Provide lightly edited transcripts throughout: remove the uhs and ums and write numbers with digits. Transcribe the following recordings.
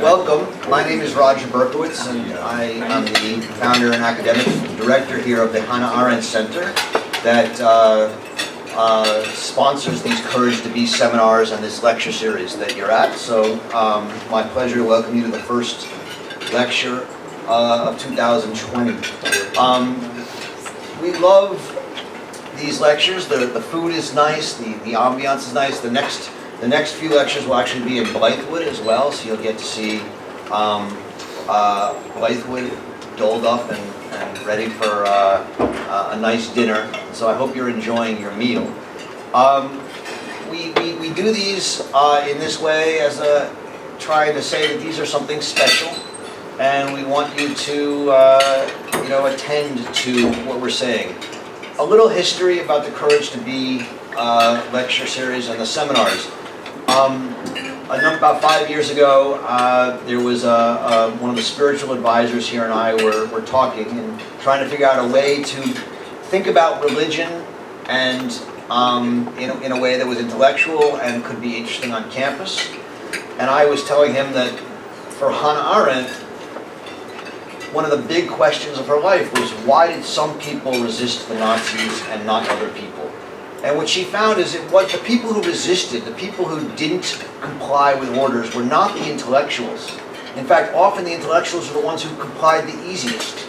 Welcome. My name is Roger Berkowitz, and I am the founder and academic director here of the Hannah Arendt Center that sponsors these Courage to Be seminars and this lecture series that you're at. So my pleasure to welcome you to the first lecture of 2020. We love these lectures. The food is nice, the ambiance is nice. The next few lectures will actually be in Blythewood as well, so you'll get to see Blythewood doled up and ready for a nice dinner. So I hope you're enjoying your meal. We do these in this way as trying to say that these are something special, and we want you to attend to what we're saying. A little history about the Courage to Be lecture series and the seminars. About 5 years ago, there was one of the spiritual advisors here and I were talking and trying to figure out a way to think about religion and in a way that was intellectual and could be interesting on campus. And I was telling him that for Hannah Arendt, one of the big questions of her life was, why did some people resist the Nazis and not other people? And what she found is that what the people who resisted, the people who didn't comply with orders, were not the intellectuals. In fact, often the intellectuals were the ones who complied the easiest.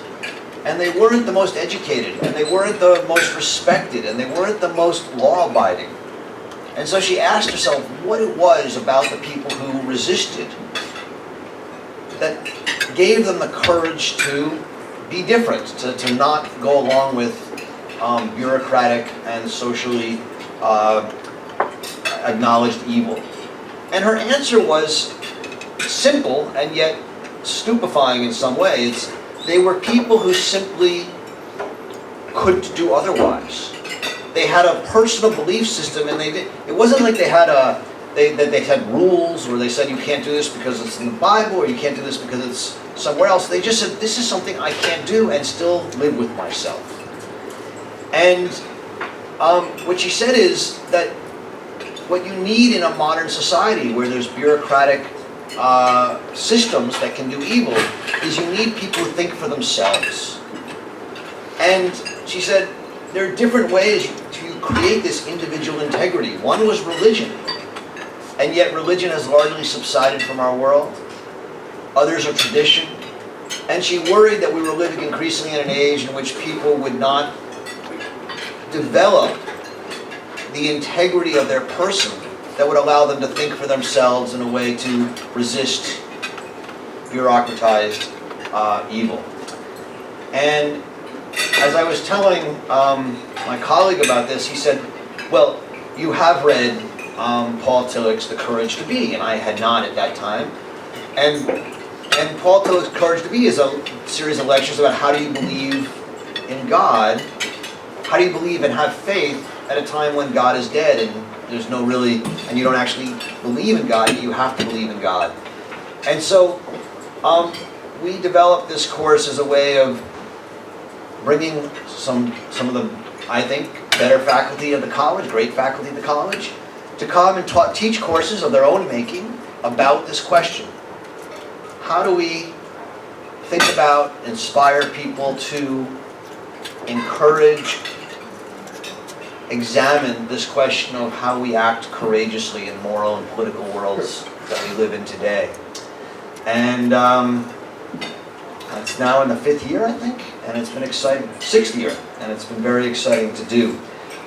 And they weren't the most educated, and they weren't the most respected, and they weren't the most law-abiding. And so she asked herself what it was about the people who resisted that gave them the courage to be different, to not go along with bureaucratic and socially acknowledged evil. And her answer was simple and yet stupefying in some ways. They were people who simply couldn't do otherwise. They had a personal belief system, and it wasn't like they had they had rules, or they said you can't do this because it's in the Bible, or you can't do this because it's somewhere else. They just said, this is something I can't do and still live with myself. And what she said is that what you need in a modern society where there's bureaucratic systems that can do evil is you need people who think for themselves. And she said there are different ways to create this individual integrity. One was religion, and yet religion has largely subsided from our world. Others are tradition. And she worried that we were living increasingly in an age in which people would not develop the integrity of their person that would allow them to think for themselves in a way to resist bureaucratized evil. And as I was telling my colleague about this, he said, well, you have read Paul Tillich's The Courage to Be, and I had not at that time. And Paul Tillich's Courage to Be is a series of lectures about how do you believe in God, how do you believe and have faith at a time when God is dead and there's no really, and you don't actually believe in God, you have to believe in God. And so we developed this course as a way of bringing some of the, I think, better faculty of the college, great faculty of the college, to come and teach courses of their own making about this question. How do we think about, inspire people to encourage, examine this question of how we act courageously in moral and political worlds that we live in today? And it's now in the 5th year, I think, and it's been exciting. 6th year, and it's been very exciting to do.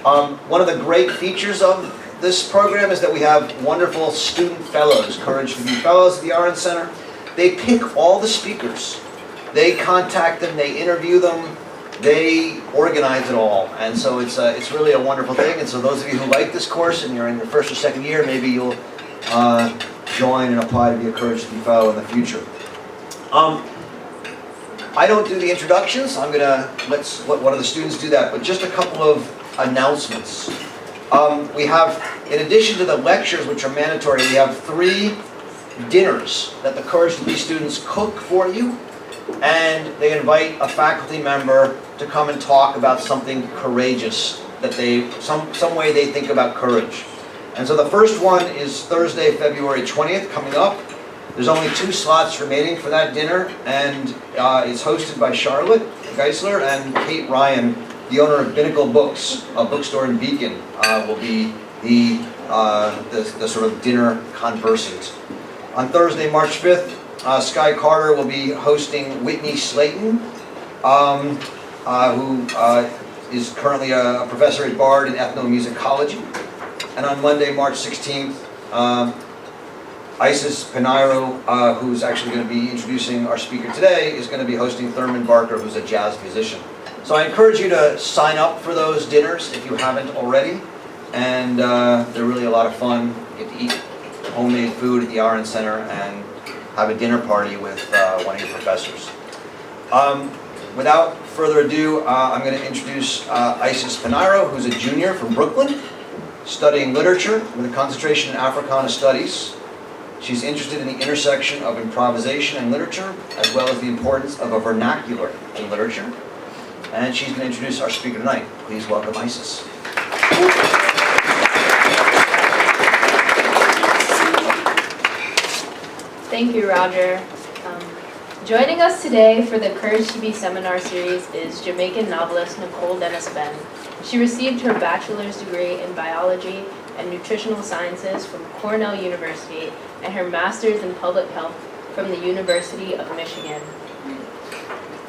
One of the great features of this program is that we have wonderful student fellows, Courage to Be fellows at the Arendt Center. They pick all the speakers. They contact them, they interview them, they organize it all. And so it's really a wonderful thing. And so those of you who like this course and you're in your 1st or 2nd year, maybe you'll join and apply to be a Courage to Be fellow in the future. I don't do the introductions. I'm going to let one of the students do that, but just a couple of announcements. We have, in addition to the lectures, which are mandatory, we have 3 dinners that the Courage to Be students cook for you, and they invite a faculty member to come and talk about something courageous that some way they think about courage. And so the first one is Thursday, February 20th, coming up. There's only 2 slots remaining for that dinner, and it's hosted by Charlotte Geisler and Kate Ryan, the owner of Binnacle Books, a bookstore in Beacon, will be the sort of dinner conversant. On Thursday, March 5th, Sky Carter will be hosting Whitney Slayton, who is currently a professor at Bard in ethnomusicology. And on Monday, March 16th, Isis Pinheiro, who's actually going to be introducing our speaker today, is going to be hosting Thurman Barker, who's a jazz musician. So I encourage you to sign up for those dinners if you haven't already. And they're really a lot of fun. You get to eat homemade food at the RN Center and have a dinner party with one of your professors. Without further ado, I'm going to introduce Isis Pinheiro, who's a junior from Brooklyn, studying literature with a concentration in Africana Studies. She's interested in the intersection of improvisation and literature, as well as the importance of a vernacular in literature. And she's going to introduce our speaker tonight. Please welcome Isis. Thank you, Roger. Joining us today for the Courage to Be seminar series is Jamaican novelist Nicole Dennis-Benn. She received her bachelor's degree in biology and nutritional sciences from Cornell University and her master's in public health from the University of Michigan.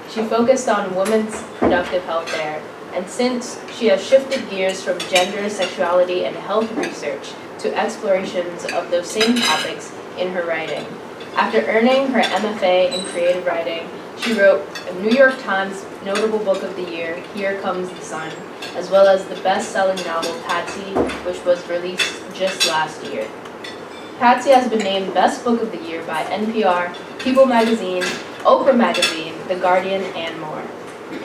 She focused on women's productive health there, and since she has shifted gears from gender, sexuality, and health research to explorations of those same topics in her writing. After earning her MFA in creative writing, she wrote a New York Times Notable Book of the Year, Here Comes the Sun, as well as the best-selling novel Patsy, which was released just last year. Patsy has been named Best Book of the Year by NPR, People Magazine, Oprah Magazine, The Guardian, and more.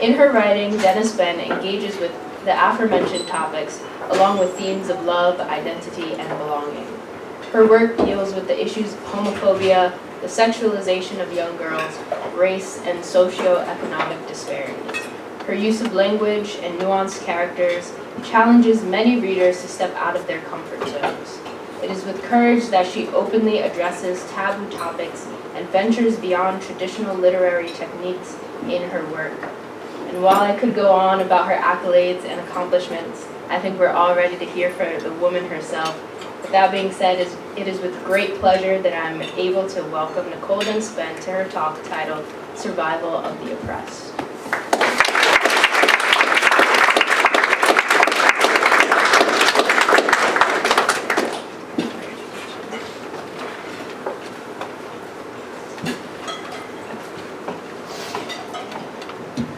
In her writing, Dennis-Benn engages with the aforementioned topics, along with themes of love, identity, and belonging. Her work deals with the issues of homophobia, the sexualization of young girls, race, and socioeconomic disparities. Her use of language and nuanced characters challenges many readers to step out of their comfort zones. It is with courage that she openly addresses taboo topics and ventures beyond traditional literary techniques in her work. And while I could go on about her accolades and accomplishments, I think we're all ready to hear from the woman herself. With that being said, it is with great pleasure that I'm able to welcome Nicole Dennis-Benn to her talk titled Survival of the Oppressed.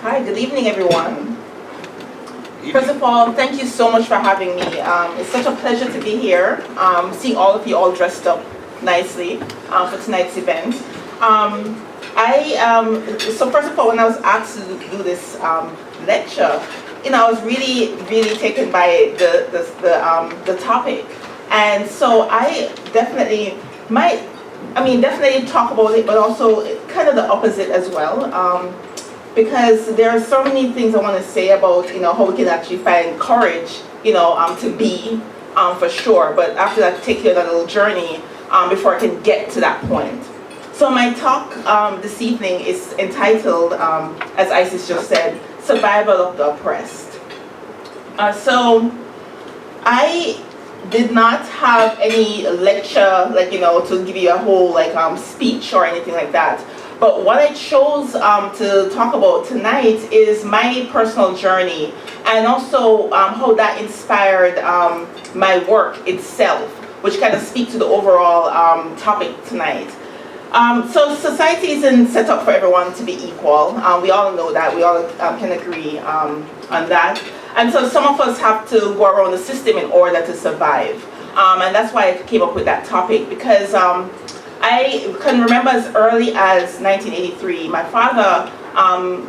Hi, good evening, everyone. First of all, thank you so much for having me. It's such a pleasure to be here, seeing all of you all dressed up nicely for tonight's event. So first of all, when I was asked to do this lecture, I was really, really taken by the topic, and so I definitely definitely talk about it, but also kind of the opposite as well. Because there are so many things I want to say about how we can actually find courage to be for sure, but after that take you on a little journey before I can get to that point. So my talk this evening is entitled, as Isis just said, Survival of the Oppressed. So I did not have any lecture to give you a whole speech or anything like that. But what I chose to talk about tonight is my personal journey, and also how that inspired my work itself, which kind of speaks to the overall topic tonight. So society isn't set up for everyone to be equal. We all know that. We all can agree on that. And so some of us have to go around the system in order to survive. And that's why I came up with that topic, because I can remember as early as 1983, my father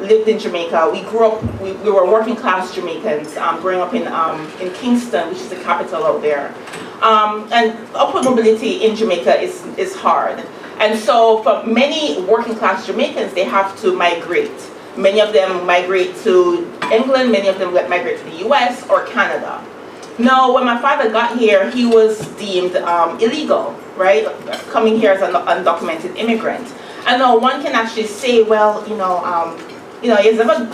lived in Jamaica. We grew up, we were working class Jamaicans, growing up in Kingston, which is the capital out there. And upward mobility in Jamaica is hard. And so for many working class Jamaicans, they have to migrate. Many of them migrate to England, many of them migrate to the US or Canada. Now, when my father got here, he was deemed illegal. right? Coming here as an undocumented immigrant. And now one can actually say, well, he's never,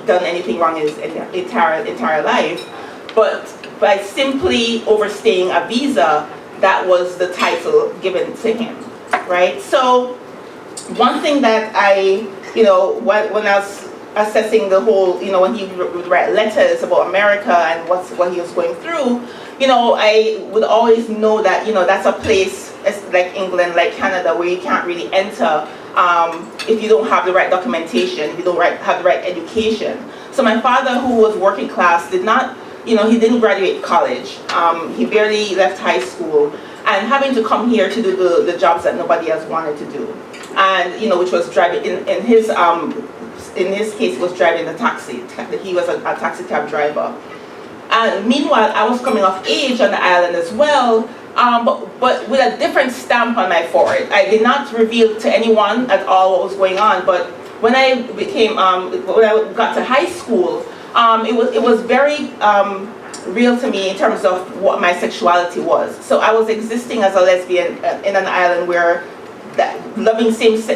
done anything wrong in his entire life, but by simply overstaying a visa, that was the title given to him, right? So one thing that when I was assessing the whole, when he would write letters about America and what he was going through, I would always know that, that's a place like England, like Canada, where you can't really enter if you don't have the right documentation, if you don't have the right education. So my father, who was working class, did not, he didn't graduate college. He barely left high school, and having to come here to do the jobs that nobody else wanted to do, and which was driving in his case, he was driving the taxi. He was a taxi cab driver. And meanwhile, I was coming of age on the island as well, but with a different stamp on my forehead. I did not reveal to anyone at all what was going on, but when I got to high school, it was very real to me in terms of what my sexuality was. So I was existing as a lesbian in an island where having sex,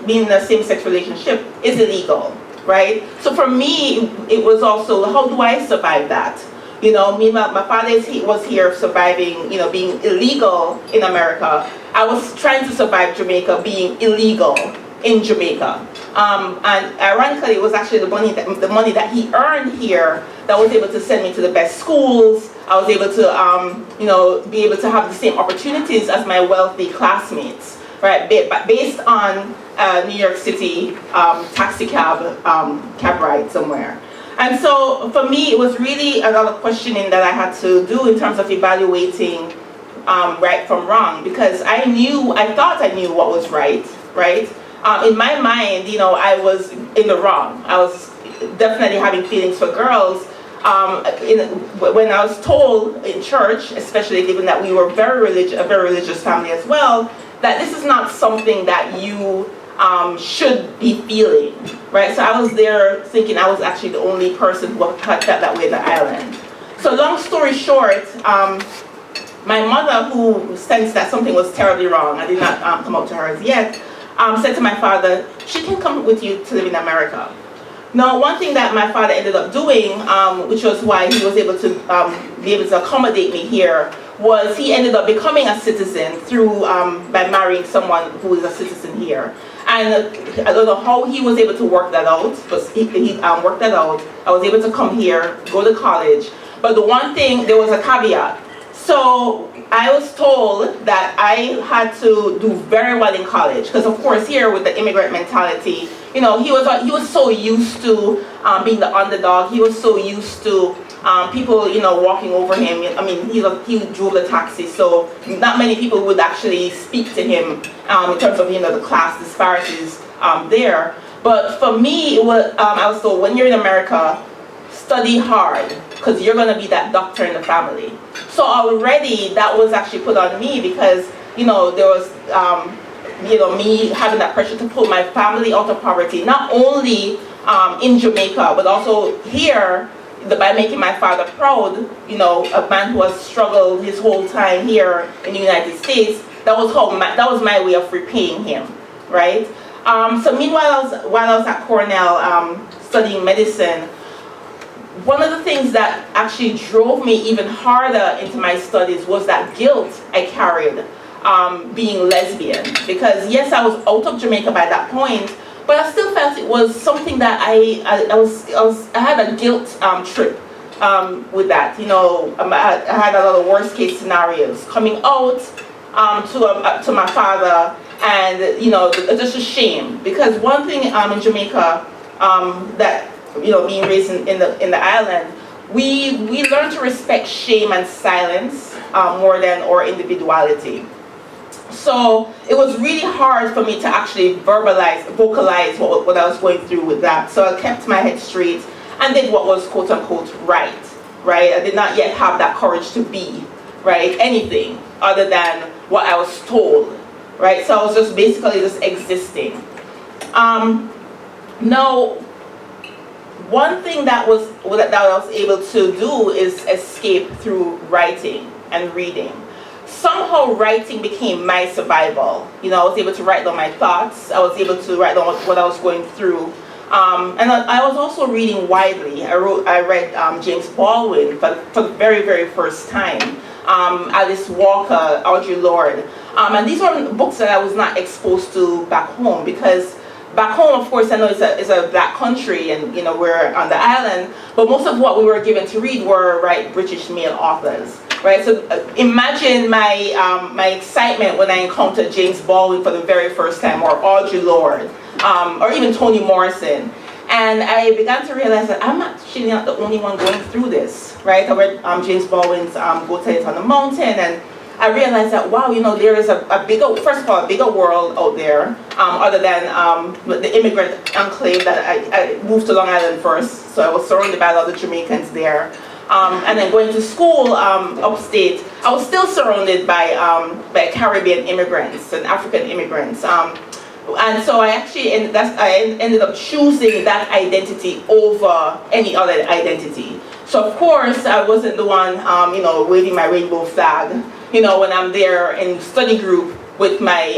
being in a same-sex relationship is illegal, right? So for me, it was also, how do I survive that? Meanwhile, my father was here surviving, being illegal in America. I was trying to survive Jamaica being illegal in Jamaica. And ironically, it was actually the money that he earned here that was able to send me to the best schools. I was able to, be able to have the same opportunities as my wealthy classmates, right? Based on New York City taxi cab ride somewhere. And so for me, it was really a lot of questioning that I had to do in terms of evaluating right from wrong, because I thought I knew what was right? In my mind, I was in the wrong. I was definitely having feelings for girls. When I was told in church, especially given that we were a very religious family as well, that this is not something that you should be feeling, right? So I was there thinking I was actually the only person who felt that way in the island. So long story short, my mother, who sensed that something was terribly wrong, I did not come out to her as yet, said to my father, she can come with you to live in America. Now, one thing that my father ended up doing, which was why he was able to be able to accommodate me here, was he ended up becoming a citizen by marrying someone who is a citizen here. And I don't know how he was able to work that out, but he worked that out. I was able to come here, go to college. But the one thing, there was a caveat. So I was told that I had to do very well in college, because of course here with the immigrant mentality, he was so used to being the underdog. He was so used to people, walking over him. I mean, he drove the taxi, so not many people would actually speak to him in terms of, the class disparities there. But for me, I was told, when you're in America, study hard, because you're going to be that doctor in the family. So already that was actually put on me, because, there was, me having that pressure to pull my family out of poverty, not only in Jamaica, but also here, by making my father proud, a man who has struggled his whole time here in the United States. That was my way of repaying him, right? So meanwhile, while I was at Cornell studying medicine, one of the things that actually drove me even harder into my studies was that guilt I carried being lesbian. Because yes, I was out of Jamaica by that point, but I still felt it was something that I had a guilt trip with that. I had a lot of worst case scenarios coming out to my father, and just a shame, because one thing in Jamaica that being raised in the island, we learn to respect shame and silence more than our individuality. So it was really hard for me to actually vocalize what I was going through with that. So I kept my head straight and did what was quote unquote right? I did not yet have that courage to be, anything other than what I was told, right? So I was just basically just existing. Now, one thing that I was able to do is escape through writing and reading. somehow writing became my survival. You know, I was able to write down my thoughts. I was able to write down what I was going through. And I was also reading widely. I read James Baldwin for the very, very first time. Alice Walker, Audre Lorde. And these were books that I was not exposed to back home, because back home, of course, I know it's a black country, and you know, we're on the island, but most of what we were given to read were, right, British male authors, right? So imagine my my excitement when I encountered James Baldwin for the very first time, or Audre Lorde, or even Toni Morrison. And I began to realize that I'm actually not the only one going through this, right? I read James Baldwin's Go Tell It on the Mountain, and I realized that, wow, you know, there is a bigger, first of all, a bigger world out there, other than the immigrant enclave that I moved to Long Island first, so I was surrounded by a lot of Jamaicans there. And then going to school upstate, I was still surrounded by Caribbean immigrants and African immigrants. And so I actually ended up choosing that identity over any other identity. So of course I wasn't the one, you know, waving my rainbow flag, you know, when I'm there in study group with my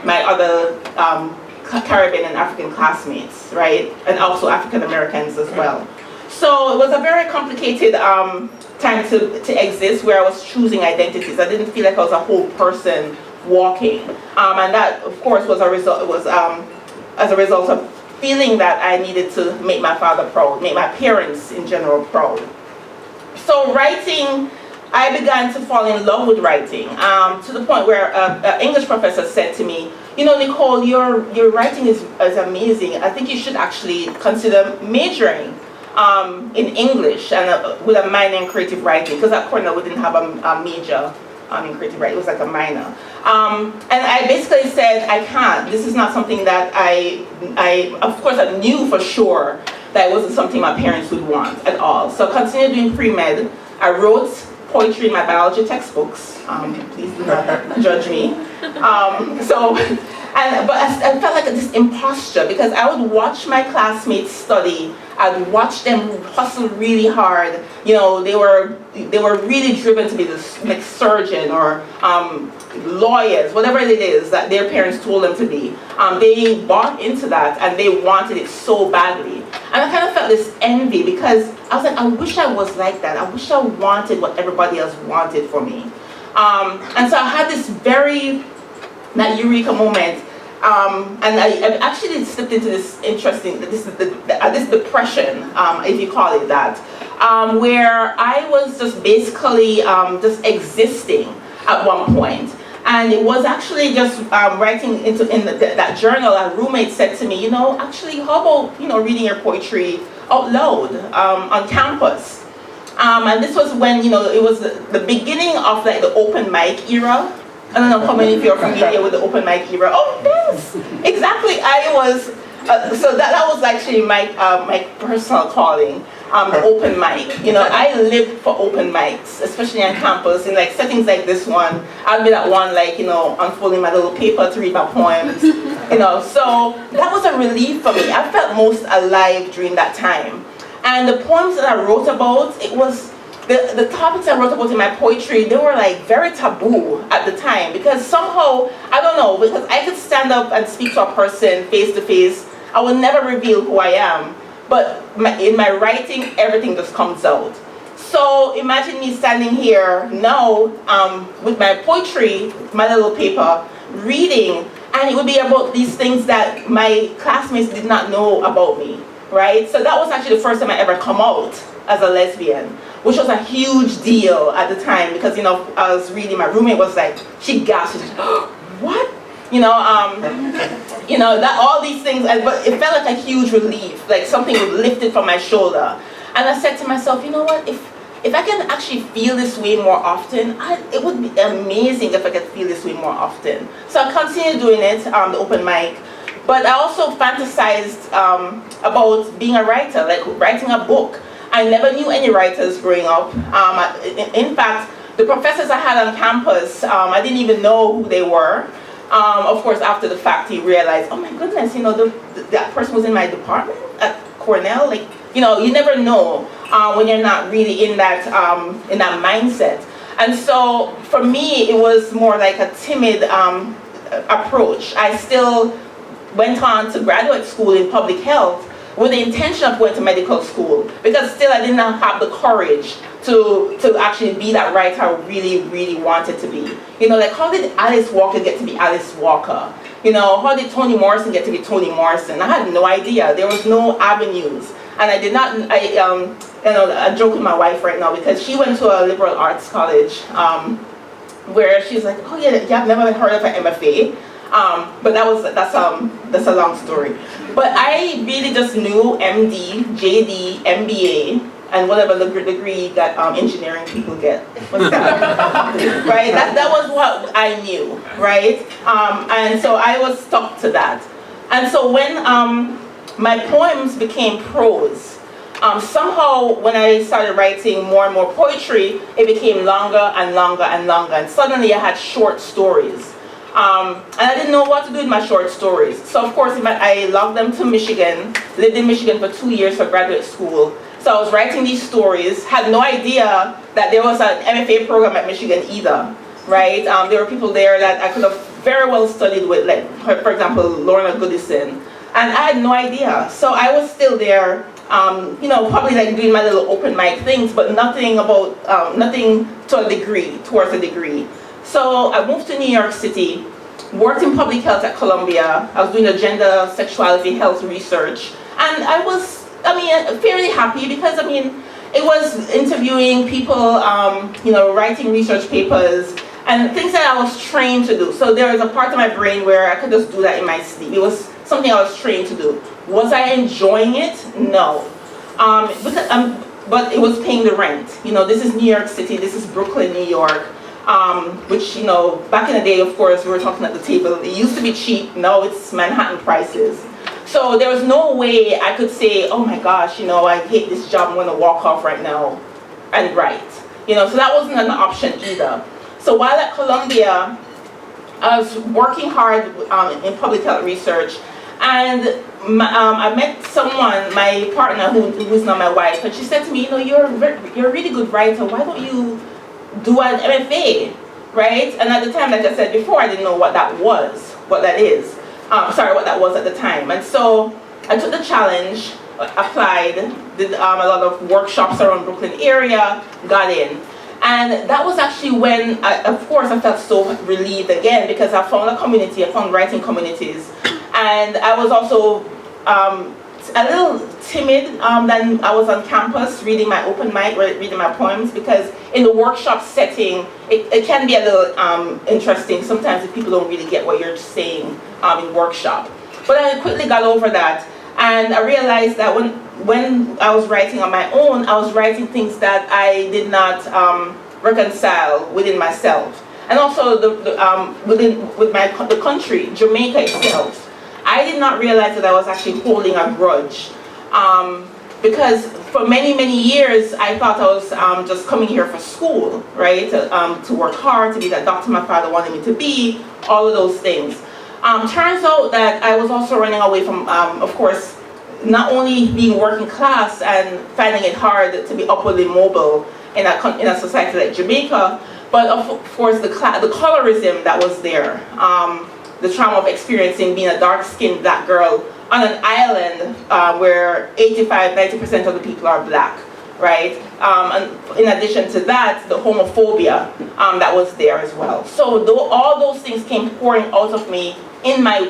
my other Caribbean and African classmates, right, and also African Americans as well. So it was a very complicated time to exist, where I was choosing identities. I didn't feel like I was a whole person walking, and that, of course, was a result. It was as a result of feeling that I needed to make my father proud, make my parents in general proud. So writing, I began to fall in love with writing, to the point where an English professor said to me, you know, Nicole, your writing is amazing. I think you should actually consider majoring in English and with a minor in creative writing, because at Cornell we didn't have a major in creative writing. It was like a minor. And I basically said, I can't. This is not something that of course I knew for sure that it wasn't something my parents would want at all. So I continued doing pre-med. I wrote poetry in my biology textbooks. Please do not judge me. But I felt like this imposter, because I would watch my classmates study. I'd watch them hustle really hard. You know, they were really driven to be this like surgeon or lawyers, whatever it is that their parents told them to be. They bought into that and they wanted it so badly. And I kind of felt this envy, because I was like, I wish I was like that. I wish I wanted what everybody else wanted for me. And so I had this that Eureka moment. And I actually slipped into this interesting, this depression, if you call it that, where I was just basically just existing at one point. And it was actually just writing in that journal. A roommate said to me, you know, actually, how about, you know, reading your poetry out loud on campus? And this was when, you know, it was the beginning of like the open mic era. I don't know how many of you are familiar with the open mic era. Oh yes, exactly. I was so that was actually my personal calling, the open mic. You know, I lived for open mics, especially on campus in like settings like this one. I'd be that one, like, you know, unfolding my little paper to read my poems. You know, so that was a relief for me. I felt most alive during that time, and the poems that I wrote about, it was. The topics I wrote about in my poetry, they were like very taboo at the time, because somehow, I don't know, because I could stand up and speak to a person face to face, I would never reveal who I am, but in my writing, everything just comes out. So imagine me standing here now with my poetry, my little paper, reading, and it would be about these things that my classmates did not know about me, right? So that was actually the first time I ever come out as a lesbian, which was a huge deal at the time, because, you know, I was reading, my roommate was like, she gasped, she said, oh, what? You know, that all these things, but it felt like a huge relief, like something was lifted from my shoulder. And I said to myself, you know what, if I can actually feel this way more often, it would be amazing if I could feel this way more often. So I continued doing it, the open mic. But I also fantasized about being a writer, like writing a book. I never knew any writers growing up. In fact, the professors I had on campus, I didn't even know who they were. Of course, after the fact, he realized, oh my goodness, you know, that person was in my department at Cornell. Like, you know, you never know when you're not really in that mindset. And so for me, it was more like a timid approach. I still went on to graduate school in public health with the intention of going to medical school, because still I did not have the courage to actually be that writer I really, really wanted to be. You know, like, how did Alice Walker get to be Alice Walker? You know, how did Toni Morrison get to be Toni Morrison? I had no idea. There was no avenues. And I did not, I joke with my wife right now, because she went to a liberal arts college where she's like, oh yeah, I've never heard of an MFA. But that's a long story. But I really just knew MD, JD, MBA, and whatever the degree that engineering people get. What's that? Right? That was what I knew, right? And so I was stuck to that. And so when my poems became prose, somehow when I started writing more and more poetry, it became longer and longer and longer. And suddenly I had short stories. And I didn't know what to do with my short stories. So of course I logged them to Michigan, lived in Michigan for 2 years for graduate school. So I was writing these stories, had no idea that there was an MFA program at Michigan either, right? There were people there that I could have very well studied with, like, for example, Lorna Goodison. And I had no idea. So I was still there, you know, probably like doing my little open mic things, but nothing about, nothing to a degree, towards a degree. So I moved to New York City, worked in public health at Columbia. I was doing agenda, sexuality, health research. And I was, fairly happy, because, it was interviewing people, you know, writing research papers, and things that I was trained to do. So there was a part of my brain where I could just do that in my sleep. It was something I was trained to do. Was I enjoying it? No. But it was paying the rent. You know, this is New York City, this is Brooklyn, New York. Which, you know, back in the day, of course, we were talking at the table, it used to be cheap, now it's Manhattan prices. So there was no way I could say, oh my gosh, you know, I hate this job, I'm going to walk off right now and write. You know, so that wasn't an option either. So while at Columbia, I was working hard in public health research, and I met someone, my partner, who's now my wife, and she said to me, you know, you're a really good writer, why don't you do an MFA, right? And at the time, like I said before, I didn't know what that was, what that is. What that was at the time. And so I took the challenge, applied, did a lot of workshops around Brooklyn area, got in. And that was actually when, of course, I felt so relieved again, because I found a community, I found writing communities. And I was also a little timid then I was on campus reading my open mic, reading my poems, because in the workshop setting, it can be a little interesting sometimes if people don't really get what you're saying in workshop. But I quickly got over that, and I realized that when I was writing on my own, I was writing things that I did not reconcile within myself. And also the country, Jamaica itself. I did not realize that I was actually holding a grudge. Because for many, many years, I thought I was just coming here for school, right? To work hard, to be that doctor my father wanted me to be, all of those things. Turns out that I was also running away from, of course, not only being working class and finding it hard to be upwardly mobile in a society like Jamaica, but of course the colorism that was there. The trauma of experiencing being a dark-skinned black girl on an island where 85–90% of the people are black, right? And in addition to that, the homophobia that was there as well. So all those things came pouring out of me in my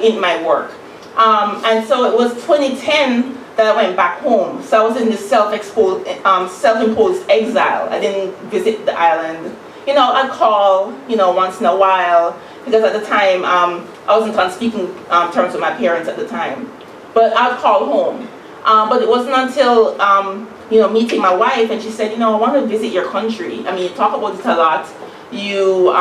work. And so it was 2010 that I went back home. So I was in this self-imposed exile. I didn't visit the island. You know, I'd call, once in a while, because at the time, I wasn't on speaking terms with my parents at the time. But I'd call home. But it wasn't until, meeting my wife, and she said, I want to visit your country. I mean, you talk about it a lot. Your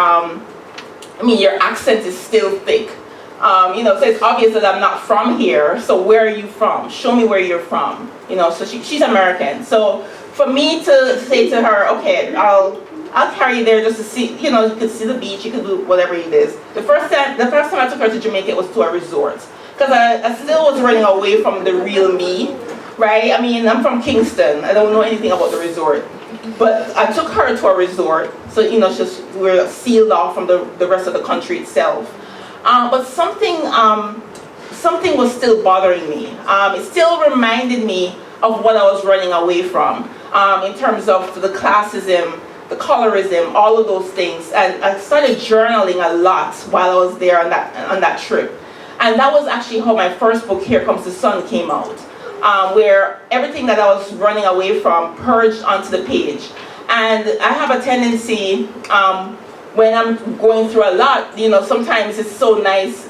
accent is still thick. So it's obvious that I'm not from here, so where are you from? Show me where you're from. So she's American. So for me to say to her, okay, I'll carry you there just to see, you could see the beach, you could do whatever it is. The first time I took her to Jamaica, it was to a resort. Because I still was running away from the real me, right? I mean, I'm from Kingston. I don't know anything about the resort. But I took her to a resort, so we were sealed off from the rest of the country itself. But something was still bothering me. It still reminded me of what I was running away from, in terms of the classism, the colorism, all of those things. And I started journaling a lot while I was there on that trip. And that was actually how my first book, Here Comes the Sun, came out, where everything that I was running away from purged onto the page. And I have a tendency, when I'm going through a lot, sometimes it's so nice,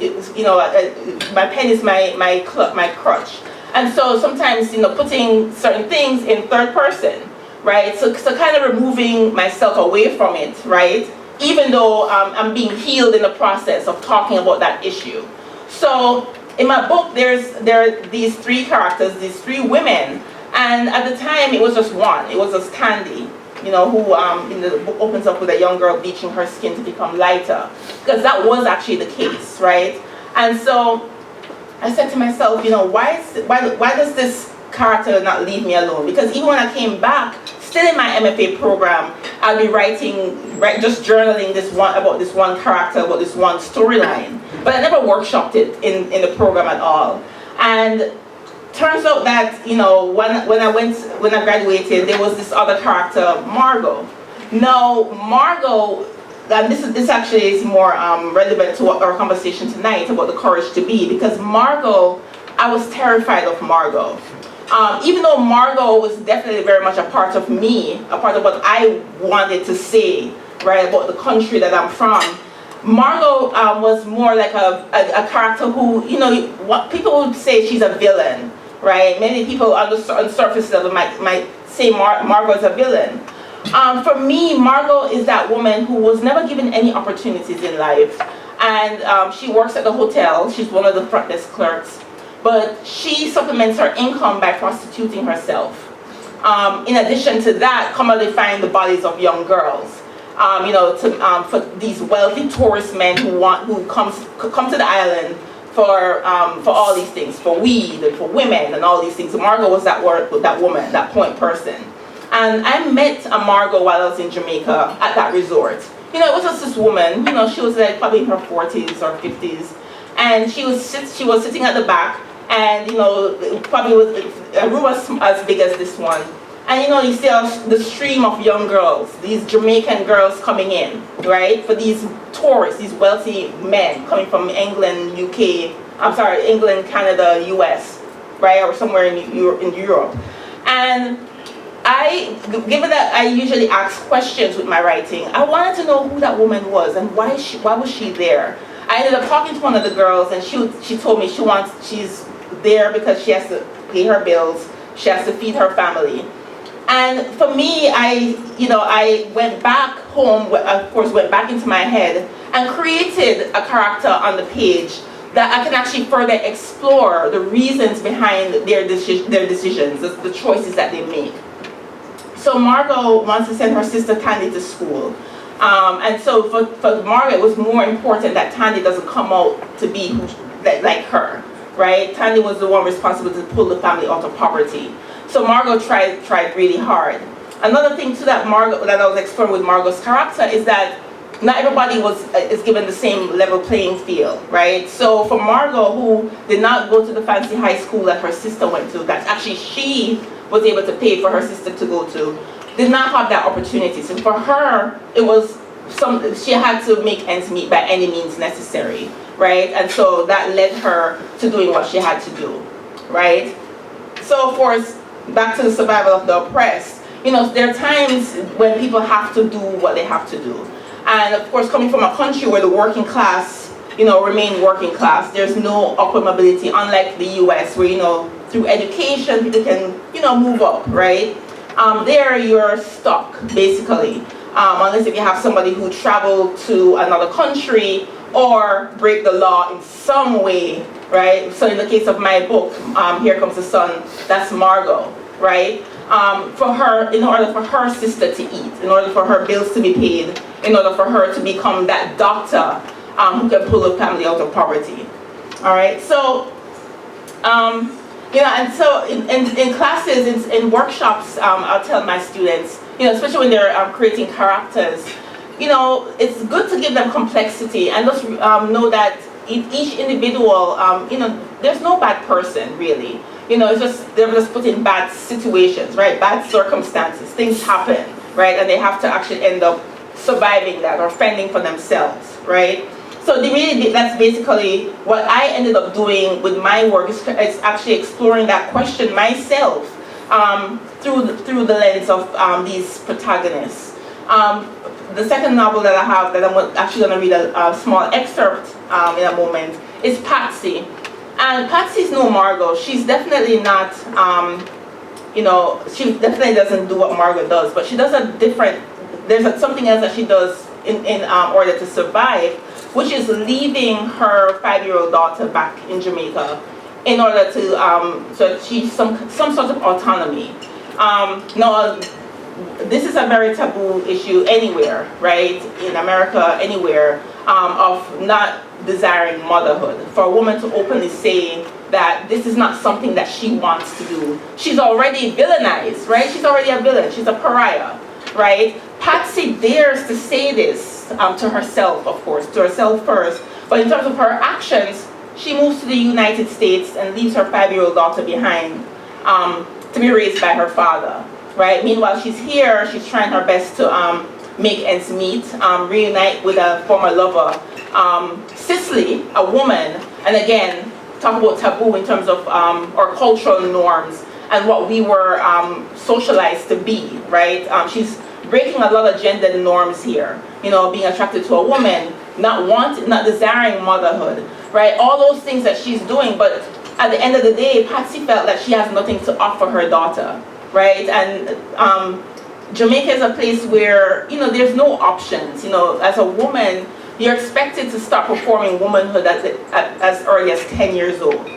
my pen is my crutch. And so sometimes, putting certain things in third person, right? So kind of removing myself away from it, right? Even though I'm being healed in the process of talking about that issue. So in my book, there are these three characters, these three women, and at the time it was just one. It was just Candy, who in the book opens up with a young girl bleaching her skin to become lighter, because that was actually the case, right? And so I said to myself, why does this character not leave me alone? Because even when I came back, still in my MFA program, I'll be just journaling about this one character, about this one storyline. But I never workshopped it in the program at all. And turns out that, when I graduated, there was this other character, Margo. Now, Margo, and this actually is more relevant to our conversation tonight about the courage to be, because Margo, I was terrified of Margo. Even though Margo was definitely very much a part of me, a part of what I wanted to say, right, about the country that I'm from, Margo was more like a character who, what people would say she's a villain, right? Many people on the surface level might say Margo is a villain. For me, Margo is that woman who was never given any opportunities in life. And she works at the hotel. She's one of the front desk clerks. But she supplements her income by prostituting herself. In addition to that, commonly find the bodies of young girls. For these wealthy tourist men who come to the island for all these things, for weed and for women and all these things. So Margo was that woman, that point person. And I met Margo while I was in Jamaica at that resort. It was just this woman. She was like probably in her 40s or 50s, and she was sitting at the back, and probably a room as big as this one. And you see the stream of young girls, these Jamaican girls coming in, right? For these tourists, these wealthy men coming from England, Canada, US, right? Or somewhere in Europe. And given that I usually ask questions with my writing, I wanted to know who that woman was and why was she there? I ended up talking to one of the girls, and she told me she's there because she has to pay her bills, she has to feed her family. And for me, I went back home, of course, went back into my head and created a character on the page that I can actually further explore the reasons behind their decisions, the choices that they make. So Margo wants to send her sister Tandy to school. And so for Margo, it was more important that Tandy doesn't come out to be like her, right? Tandy was the one responsible to pull the family out of poverty. So Margo tried really hard. Another thing too that I was exploring with Margo's character is that not everybody is given the same level playing field, right? So for Margo, who did not go to the fancy high school that her sister went to, that actually she was able to pay for her sister to go to, did not have that opportunity. So for her, it was she had to make ends meet by any means necessary, right? And so that led her to doing what she had to do, right? So of course, back to the survival of the oppressed, there are times when people have to do what they have to do. And of course, coming from a country where the working class, remain working class, there's no upward mobility, unlike the US, where, through education, people can, move up, right? There you're stuck, basically, unless if you have somebody who traveled to another country or break the law in some way, right? So in the case of my book, Here Comes the Sun, that's Margo, right? For her, in order for her sister to eat, in order for her bills to be paid, in order for her to become that doctor who can pull the family out of poverty. All right, so, and so in classes, in workshops, I'll tell my students, especially when they're creating characters, it's good to give them complexity and just know that in each individual, there's no bad person really. It's just, they're just put in bad situations, right? Bad circumstances, things happen, right? And they have to actually end up surviving that or fending for themselves, right? So that's basically what I ended up doing with my work, is actually exploring that question myself through the lens of these protagonists. The second novel that I have, that I'm actually going to read a small excerpt in a moment, is Patsy. And Patsy's no Margo. She's definitely not, she definitely doesn't do what Margo does, but she does there's something else that she does in order to survive, which is leaving her 5-year-old daughter back in Jamaica in order to achieve some sort of autonomy. Now, this is a very taboo issue anywhere, right? In America, anywhere, of not desiring motherhood. For a woman to openly say that this is not something that she wants to do. She's already villainized, right? She's already a villain. She's a pariah, right? Patsy dares to say this to herself, of course, to herself first. But in terms of her actions, she moves to the United States and leaves her 5-year-old daughter behind to be raised by her father, right? Meanwhile, she's here, she's trying her best to make ends meet, reunite with a former lover, Cicely, a woman, and again, talk about taboo in terms of our cultural norms and what we were socialized to be, right? She's breaking a lot of gender norms here, being attracted to a woman, not desiring motherhood, right? All those things that she's doing, but at the end of the day, Patsy felt that she has nothing to offer her daughter, right? And Jamaica is a place where, there's no options. As a woman, you're expected to start performing womanhood as early as 10 years old,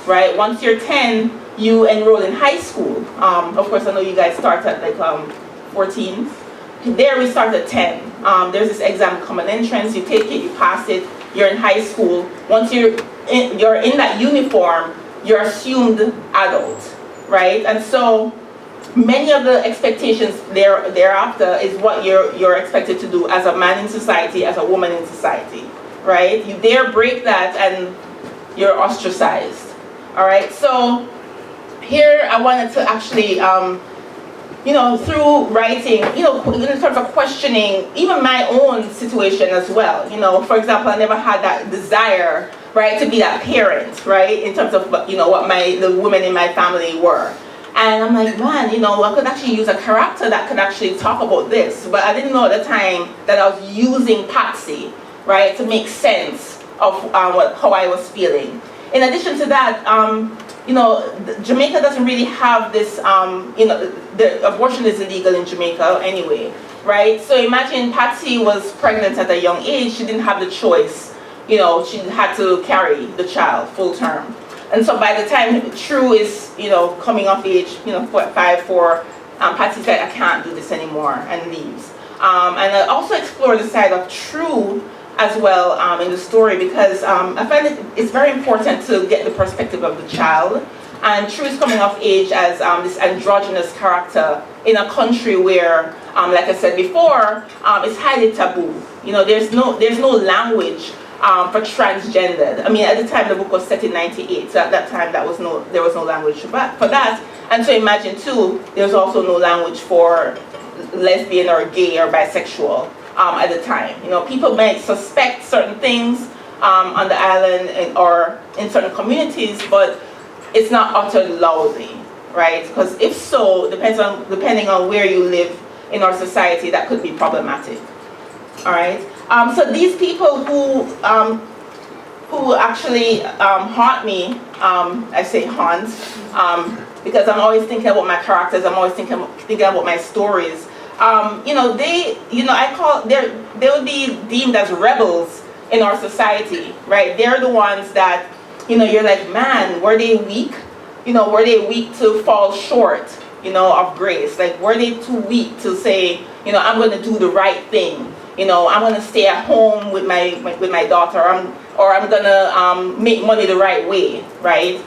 right? Once you're 10, you enroll in high school. Of course, I know you guys start at like 14. There we start at 10. There's this exam, common entrance. You take it, you pass it, you're in high school. Once you're in that uniform, you're assumed adult, right? And so many of the expectations thereafter is what you're expected to do as a man in society, as a woman in society, right? You dare break that and you're ostracized, all right? So here I wanted to actually, through writing, in terms of questioning even my own situation as well. For example, I never had that desire, right, to be that parent, right, in terms of what the women in my family were. And I'm like, man, I could actually use a character that could actually talk about this. But I didn't know at the time that I was using Patsy, right, to make sense of how I was feeling. In addition to that, Jamaica doesn't really have this, the abortion is illegal in Jamaica anyway, right? So imagine Patsy was pregnant at a young age. She didn't have the choice. She had to carry the child full term. And so by the time True is, coming of age, 5, 4, Patsy said, I can't do this anymore, and leaves. And I also explore the side of True as well in the story, because I find it's very important to get the perspective of the child. And True is coming of age as this androgynous character in a country where, like I said before, it's highly taboo. There's no language for transgendered. I mean, at the time the book was set in '98, so at that time there was no language for that. And so imagine too, there's also no language for lesbian or gay or bisexual at the time. People might suspect certain things on the island or in certain communities, but it's not uttered loudly, right? Because if so, depending on where you live in our society, that could be problematic. All right. So these people who actually haunt me, I say haunt, because I'm always thinking about my characters. I'm always thinking about my stories. They would be deemed as rebels in our society, right? They're the ones that, you're like, man, were they weak? Were they weak to fall short, of grace? Like, were they too weak to say, I'm going to do the right thing? I'm going to stay at home with my daughter, or I'm going to make money the right way, right?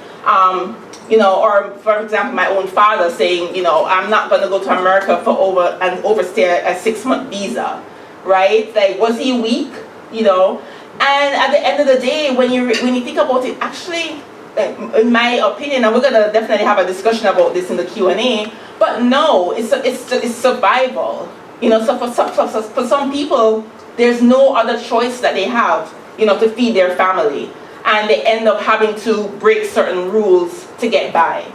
Or for example, my own father saying, I'm not going to go to America for overstay a 6-month visa, right? Like, was he weak? And at the end of the day, when you think about it, actually, in my opinion, and we're going to definitely have a discussion about this in the Q&A, but no, it's survival. So for some people, there's no other choice that they have, to feed their family, and they end up having to break certain rules to get by.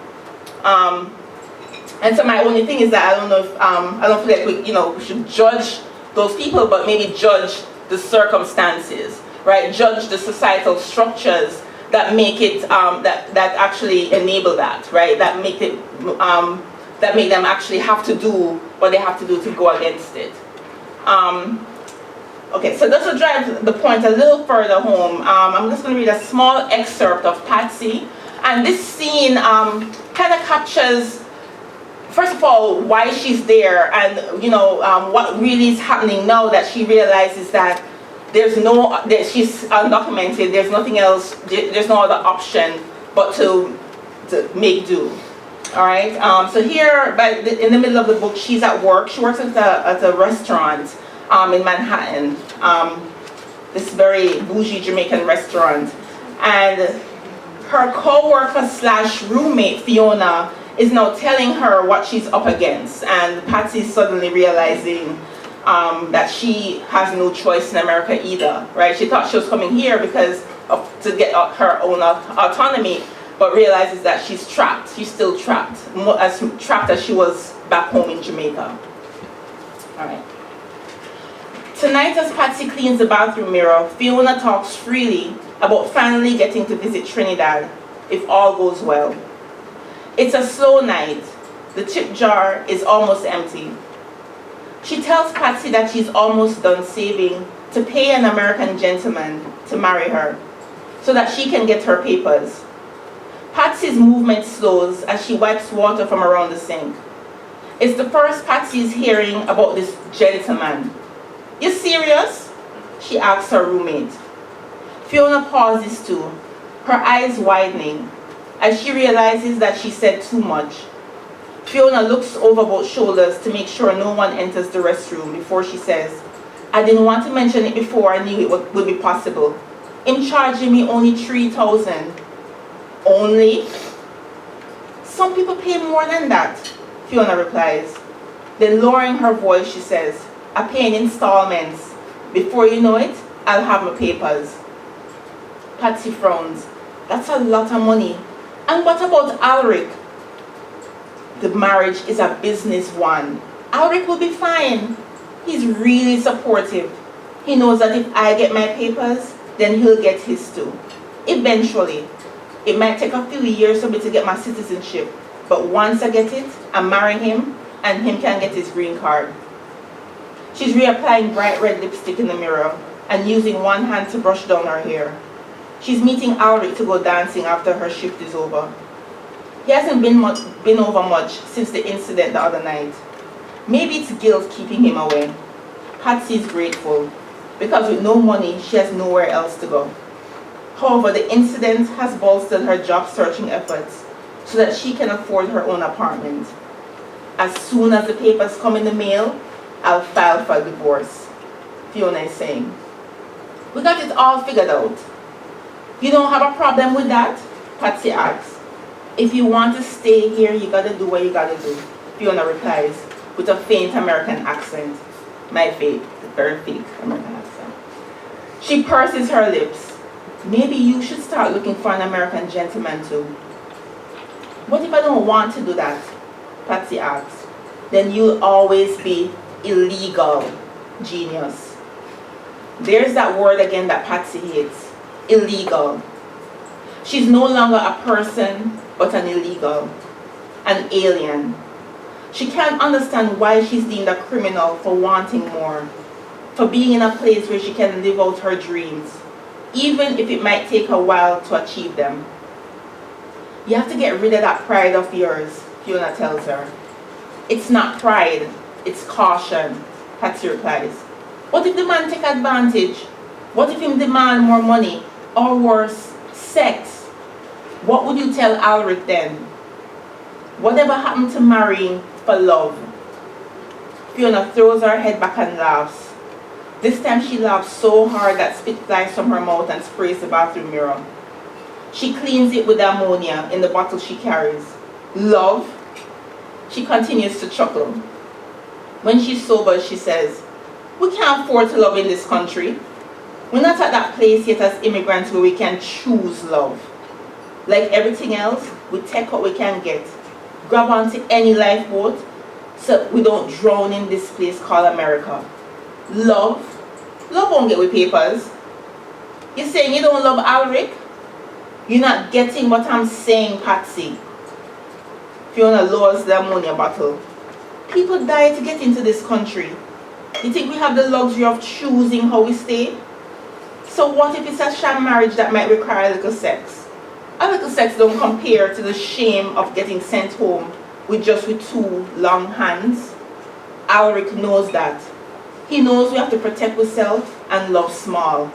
And so my only thing is that I don't know if I don't feel like we should judge those people, but maybe judge the circumstances, right? Judge the societal structures that make it that actually enable that, right? That make them actually have to do what they have to do to go against it. Okay, so just to drive the point a little further home, I'm just going to read a small excerpt of Patsy. And this scene kind of captures, first of all, why she's there, and what really is happening now that she realizes that she's undocumented, there's nothing else, there's no other option but to make do. All right, so here, in the middle of the book, she's at work. She works at a restaurant in Manhattan, this very bougie Jamaican restaurant, and her co-worker / roommate Fiona is now telling her what she's up against, and Patsy's suddenly realizing that she has no choice in America either, right? She thought she was coming here to get her own autonomy, but realizes that she's trapped. She's still trapped, as trapped as she was back home in Jamaica. All right. Tonight, as Patsy cleans the bathroom mirror, Fiona talks freely about finally getting to visit Trinidad, if all goes well. It's a slow night. The tip jar is almost empty. She tells Patsy that she's almost done saving to pay an American gentleman to marry her, so that she can get her papers. Patsy's movement slows as she wipes water from around the sink. It's the first Patsy is hearing about this gentleman. You serious? She asks her roommate. Fiona pauses too, her eyes widening, as she realizes that she said too much. Fiona looks over both shoulders to make sure no one enters the restroom before she says, I didn't want to mention it before I knew it would be possible. Him charging me only $3,000. Only? Some people pay more than that, Fiona replies. Then lowering her voice, she says, I pay in installments. Before you know it, I'll have my papers. Patsy frowns. That's a lot of money. And what about Alric? The marriage is a business one. Alric will be fine. He's really supportive. He knows that if I get my papers, then he'll get his too. Eventually. It might take a few years for me to get my citizenship, but once I get it, I'm marrying him, and him can get his green card. She's reapplying bright red lipstick in the mirror and using one hand to brush down her hair. She's meeting Alric to go dancing after her shift is over. He hasn't been over much since the incident the other night. Maybe it's guilt keeping him away. Patsy's grateful, because with no money, she has nowhere else to go. However, the incident has bolstered her job searching efforts so that she can afford her own apartment. As soon as the papers come in the mail, I'll file for divorce, Fiona is saying. We got it all figured out. You don't have a problem with that? Patsy asks. If you want to stay here, you gotta do what you gotta do, Fiona replies with a faint American accent. My fake, the very fake American accent. She purses her lips. Maybe you should start looking for an American gentleman too. What if I don't want to do that? Patsy asks. Then you'll always be illegal, genius. There's that word again that Patsy hates. Illegal. She's no longer a person, but an illegal, an alien. She can't understand why she's deemed a criminal for wanting more, for being in a place where she can live out her dreams, even if it might take a while to achieve them. You have to get rid of that pride of yours, Fiona tells her. It's not pride, it's caution, Patsy replies. What if the man take advantage? What if him demand more money? Or worse, sex? What would you tell Alric then? Whatever happened to marrying for love? Fiona throws her head back and laughs. This time she laughs so hard that spit flies from her mouth and sprays the bathroom mirror. She cleans it with ammonia in the bottle she carries. Love? She continues to chuckle. When she's sober, she says, we can't afford to love in this country. We're not at that place yet as immigrants where we can choose love. Like everything else, we take what we can get. Grab onto any lifeboat so we don't drown in this place called America. Love? Love won't get with papers. You're saying you don't love Alric? You're not getting what I'm saying, Patsy. Fiona lowers the ammonia bottle. People die to get into this country. You think we have the luxury of choosing how we stay? So what if it's a sham marriage that might require a little sex? A little sex don't compare to the shame of getting sent home with two long hands. Alric knows that. He knows we have to protect ourselves and love small.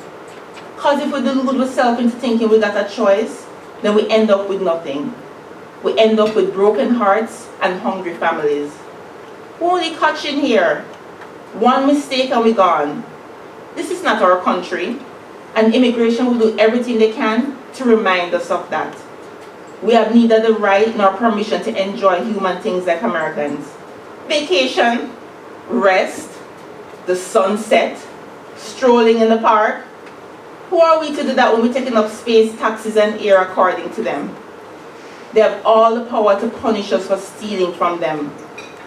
Because if we delude ourselves into thinking we got a choice, then we end up with nothing. We end up with broken hearts and hungry families. We're only catching here. One mistake and we're gone. This is not our country, and immigration will do everything they can to remind us of that. We have neither the right nor permission to enjoy human things like Americans. Vacation, rest, the sunset, strolling in the park. Who are we to do that when we're taking up space, taxes, and air according to them? They have all the power to punish us for stealing from them,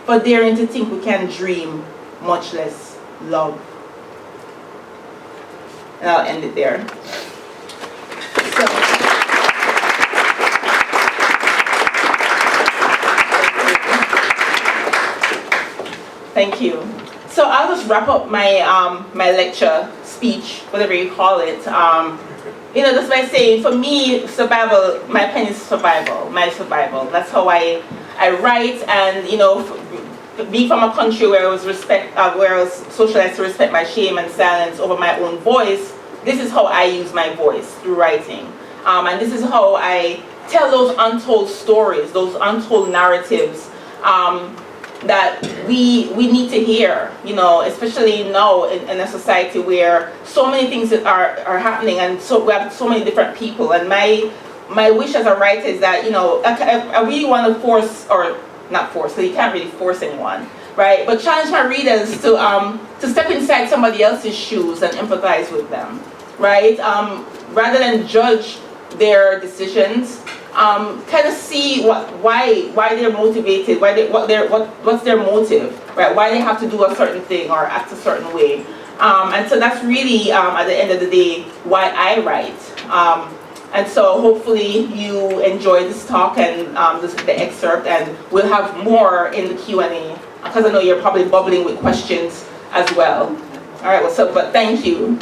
for daring to think we can dream, much less love. And I'll end it there. Thank you. So I'll just wrap up my my lecture, speech, whatever you call it. Just by saying, for me, survival, my pen is survival, my survival. That's how I write, and be from a country where I was socialized to respect my shame and silence over my own voice. This is how I use my voice, through writing, and this is how I tell those untold stories, those untold narratives that we need to hear, especially now in a society where so many things are happening, and so we have so many different people. And my wish as a writer is that I really want to force, or not force, because you can't really force anyone, right? But challenge my readers to step inside somebody else's shoes and empathize with them, right? Rather than judge their decisions. Kind of see why they're motivated, what's their motive, right? Why they have to do a certain thing or act a certain way, and so that's really at the end of the day why I write. And so hopefully you enjoy this talk and the excerpt, and we'll have more in the Q&A, because I know you're probably bubbling with questions as well. All right, but thank you.